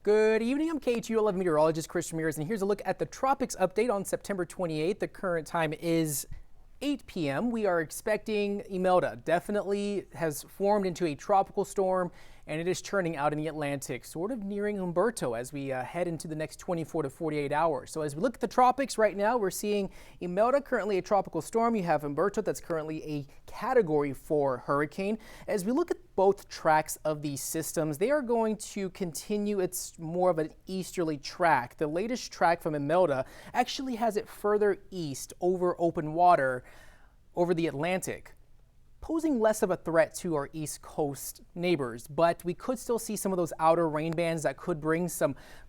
Good evening, I'm KHU11 meteorologist Chris Ramirez, and here's a look at the tropics update on September 28th. The current time is 8 p.m. We are expecting Imelda. Definitely has formed into a tropical storm, and it is churning out in the Atlantic, sort of nearing Humberto as we head into the next 24 to 48 hours. So as we look at the tropics right now, we're seeing Imelda, currently a tropical storm. You have Humberto, that's currently a Category 4 hurricane. As we look at both tracks of these systems, they are going to continue. It's more of an easterly track. The latest track from Imelda actually has it further east over open water over the Atlantic, posing less of a threat to our East Coast neighbors, but we could still see some of those outer rain bands that could bring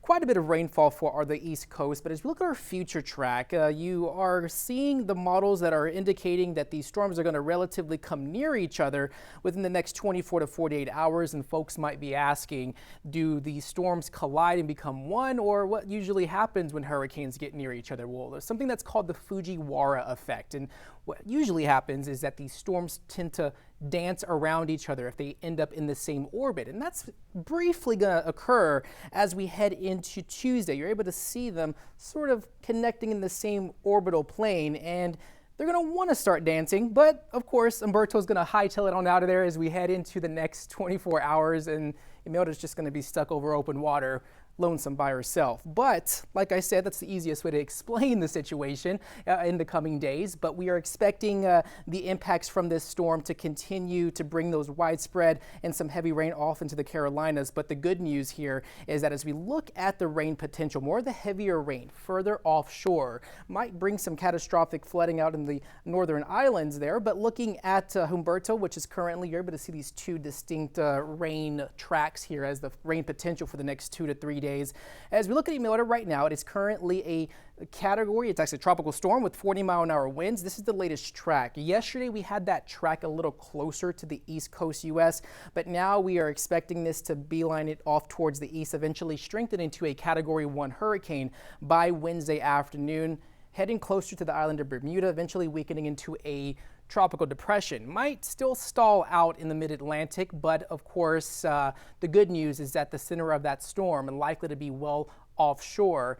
quite a bit of rainfall for the East Coast. But as we look at our future track, you are seeing the models that are indicating that these storms are going to relatively come near each other within the next 24 to 48 hours. And folks might be asking, do these storms collide and become one, or what usually happens when hurricanes get near each other? Well, there's something that's called the Fujiwara effect. And what usually happens is that these storms tend to dance around each other if they end up in the same orbit. And that's briefly going to occur as we head into Tuesday. You're able to see them sort of connecting in the same orbital plane, and they're going to want to start dancing. But of course, Humberto is going to hightail it on out of there as we head into the next 24 hours, and Imelda is just going to be stuck over open water, lonesome by herself. But like I said, that's the easiest way to explain the situation in the coming days. But we are expecting the impacts from this storm to continue to bring those widespread and some heavy rain off into the Carolinas. But the good news here is that as we look at the rain potential, more of the heavier rain further offshore might bring some catastrophic flooding out in the northern islands there. But looking at Humberto, which is currently, you're able to see these two distinct rain tracks here as the rain potential for the next 2 to 3 days. As we look at Imelda right now, it is currently a category. It's actually a tropical storm with 40-mile-an-hour winds. This is the latest track. Yesterday, we had that track a little closer to the East Coast U.S., but now we are expecting this to beeline it off towards the east, eventually strengthen into a Category 1 hurricane by Wednesday afternoon, heading closer to the island of Bermuda, eventually weakening into a tropical depression. Might still stall out in the mid-Atlantic, but of course, the good news is that the center of that storm is likely to be well offshore.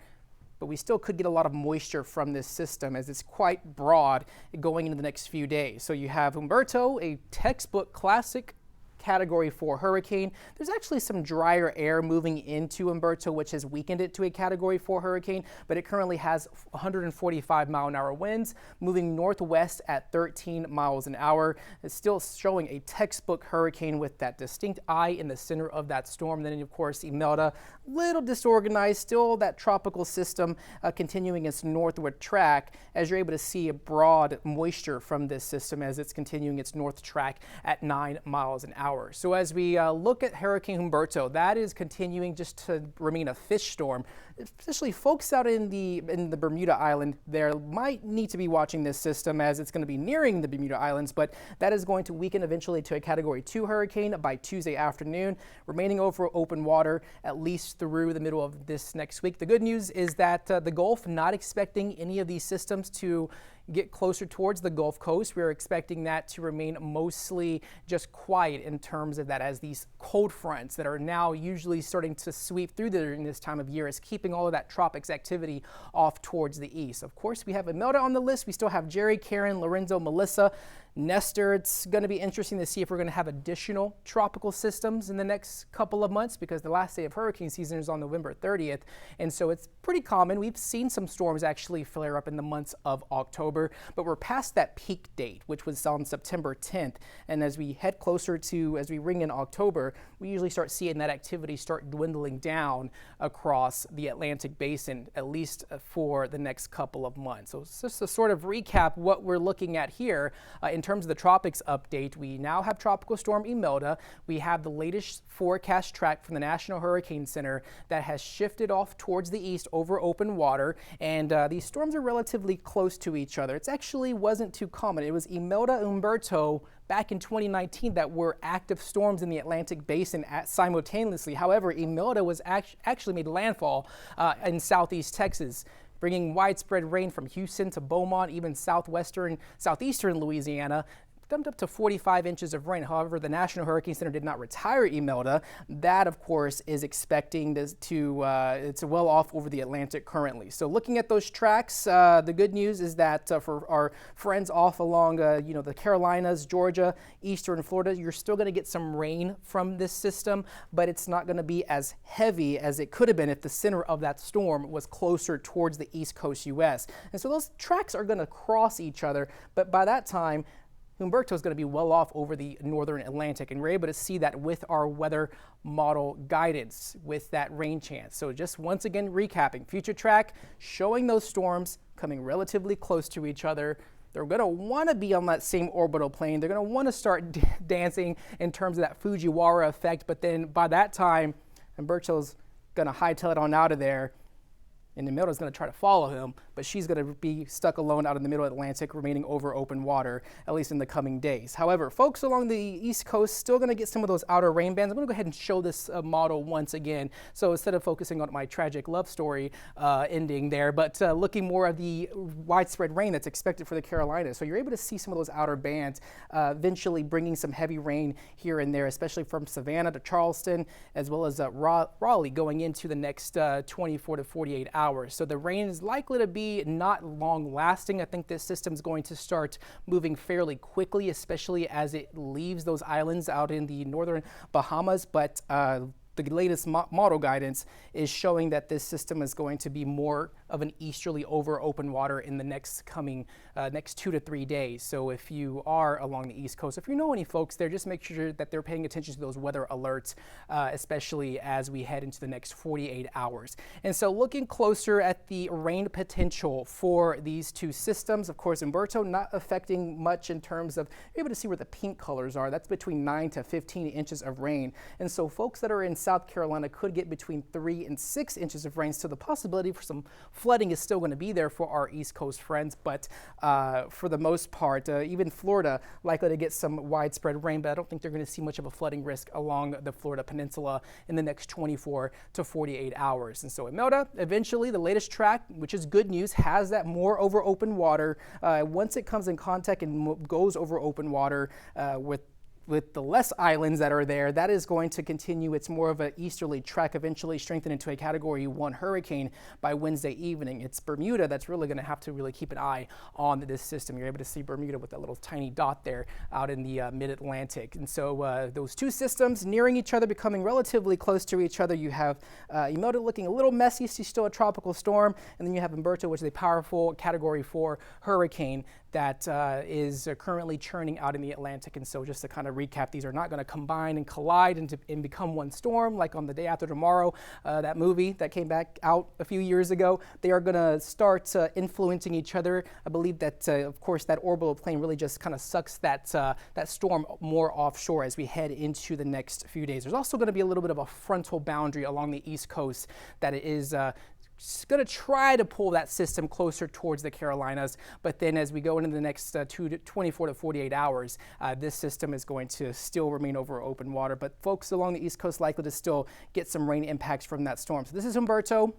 But we still could get a lot of moisture from this system as it's quite broad going into the next few days. So you have Humberto, a textbook classic Category 4 hurricane. There's actually some drier air moving into Humberto, which has weakened it to a Category 4 hurricane, but it currently has 145-mile-an-hour winds moving northwest at 13 miles an hour. It's still showing a textbook hurricane with that distinct eye in the center of that storm. Then, of course, Imelda, little disorganized, still that tropical system continuing its northward track, as you're able to see a broad moisture from this system as it's continuing its north track at 9 miles an hour. So as we look at Hurricane Humberto, that is continuing just to remain a fish storm. Especially folks out in the Bermuda Island there might need to be watching this system as it's going to be nearing the Bermuda Islands, but that is going to weaken eventually to a Category 2 hurricane by Tuesday afternoon, remaining over open water at least through the middle of this next week. The good news is that the Gulf, not expecting any of these systems to get closer towards the Gulf Coast. We're expecting that to remain mostly just quiet in terms of that, as these cold fronts that are now usually starting to sweep through during this time of year is keeping all of that tropics activity off towards the east. Of course, we have Imelda on the list. We still have Jerry, Karen, Lorenzo, Melissa, Nestor. It's going to be interesting to see if we're going to have additional tropical systems in the next couple of months, because the last day of hurricane season is on November 30th. And so it's pretty common. We've seen some storms actually flare up in the months of October, but we're past that peak date, which was on September 10th. And as we head closer to, as we ring in October, we usually start seeing that activity start dwindling down across the Atlantic basin, at least for the next couple of months. So just to sort of recap what we're looking at here, in terms of the tropics update, we now have Tropical Storm Imelda. We have the latest forecast track from the National Hurricane Center that has shifted off towards the east over open water, and these storms are relatively close to each other. It actually wasn't too common. It was Imelda and Humberto back in 2019 that were active storms in the Atlantic basin simultaneously. However, Imelda was actually made landfall in southeast Texas, bringing widespread rain from Houston to Beaumont, even southeastern Louisiana, dumped up to 45 inches of rain. However, the National Hurricane Center did not retire Imelda. That, of course, is expecting it's well off over the Atlantic currently. So looking at those tracks, the good news is that for our friends off along, the Carolinas, Georgia, eastern Florida, you're still going to get some rain from this system, but it's not going to be as heavy as it could have been if the center of that storm was closer towards the East Coast U.S. And so those tracks are going to cross each other, but by that time, Humberto is going to be well off over the northern Atlantic, and we're able to see that with our weather model guidance with that rain chance. So just once again recapping, future track showing those storms coming relatively close to each other. They're going to want to be on that same orbital plane. They're going to want to start dancing in terms of that Fujiwara effect, but then by that time, Humberto's going to hightail it on out of there. And Imelda is going to try to follow him, but she's going to be stuck alone out in the middle Atlantic, remaining over open water, at least in the coming days. However, folks along the East Coast still going to get some of those outer rain bands. I'm going to go ahead and show this model once again. So instead of focusing on my tragic love story ending there, but looking more at the widespread rain that's expected for the Carolinas. So you're able to see some of those outer bands eventually bringing some heavy rain here and there, especially from Savannah to Charleston, as well as Raleigh going into the next 24 to 48 hours. So the rain is likely to be not long lasting. I think this system is going to start moving fairly quickly, especially as it leaves those islands out in the northern Bahamas. But the latest model guidance is showing that this system is going to be more of an easterly over open water in the next 2 to 3 days. So if you are along the East Coast, if you know any folks there, just make sure that they're paying attention to those weather alerts, especially as we head into the next 48 hours. And so looking closer at the rain potential for these two systems, of course, Humberto not affecting much in terms of, you're able to see where the pink colors are. That's between 9 to 15 inches of rain. And so folks that are in South Carolina could get between 3 and 6 inches of rain. So the possibility for some flooding is still going to be there for our East Coast friends, but for the most part, even Florida likely to get some widespread rain, but I don't think they're going to see much of a flooding risk along the Florida Peninsula in the next 24 to 48 hours. And so Imelda, eventually the latest track, which is good news, has that more over open water. Once it comes in contact and goes over open water with the less islands that are there, that is going to continue. It's more of an easterly track, eventually strengthen into a Category 1 hurricane by Wednesday evening. It's Bermuda that's really going to have to really keep an eye on this system. You're able to see Bermuda with that little tiny dot there out in the mid-Atlantic. And so those two systems nearing each other, becoming relatively close to each other. You have Imelda looking a little messy. She's still a tropical storm. And then you have Humberto, which is a powerful Category 4 hurricane that is currently churning out in the Atlantic. And so just to kind of recap, these are not going to combine and collide and become one storm like on The Day After Tomorrow, that movie that came back out a few years ago. They are going to start influencing each other. I believe that, of course, that orbital plane really just kind of sucks that storm more offshore as we head into the next few days. There's also going to be a little bit of a frontal boundary along the East Coast that is going to try to pull that system closer towards the Carolinas, but then as we go into the next 24 to 48 hours, this system is going to still remain over open water, but folks along the East Coast likely to still get some rain impacts from that storm. So this is Humberto.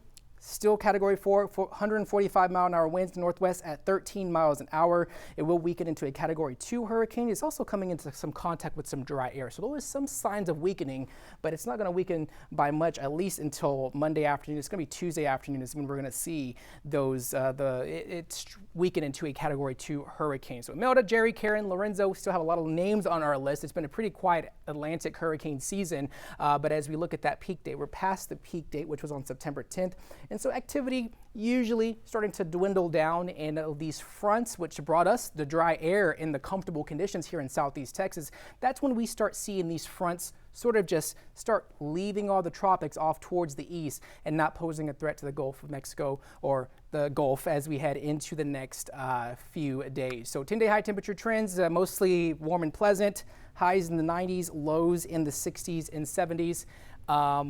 Still Category 4, 145 mile an hour winds northwest at 13 miles an hour. It will weaken into a Category 2 hurricane. It's also coming into some contact with some dry air. So there is some signs of weakening, but it's not going to weaken by much, at least until Monday afternoon. It's going to be Tuesday afternoon is when we're going to see those, it's weaken into a Category 2 hurricane. So Imelda, Jerry, Karen, Lorenzo, we still have a lot of names on our list. It's been a pretty quiet Atlantic hurricane season, but as we look at that peak date, we're past the peak date, which was on September 10th. And so activity usually starting to dwindle down, and these fronts, which brought us the dry air and the comfortable conditions here in Southeast Texas, that's when we start seeing these fronts sort of just start leaving all the tropics off towards the east and not posing a threat to the Gulf of Mexico or the Gulf as we head into the next few days. So 10-day high temperature trends, mostly warm and pleasant, highs in the 90s, lows in the 60s and 70s.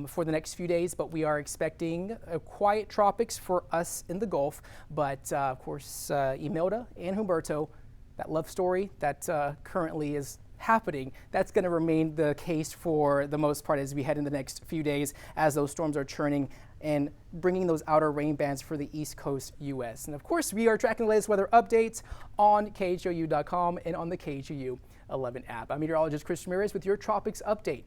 For the next few days, but we are expecting quiet tropics for us in the Gulf. But of course, Imelda and Humberto, that love story that currently is happening. That's going to remain the case for the most part as we head in the next few days as those storms are churning and bringing those outer rain bands for the East Coast U.S. And of course, we are tracking the latest weather updates on KHOU.com and on the KHOU 11 app. I'm meteorologist Chris Ramirez with your Tropics Update.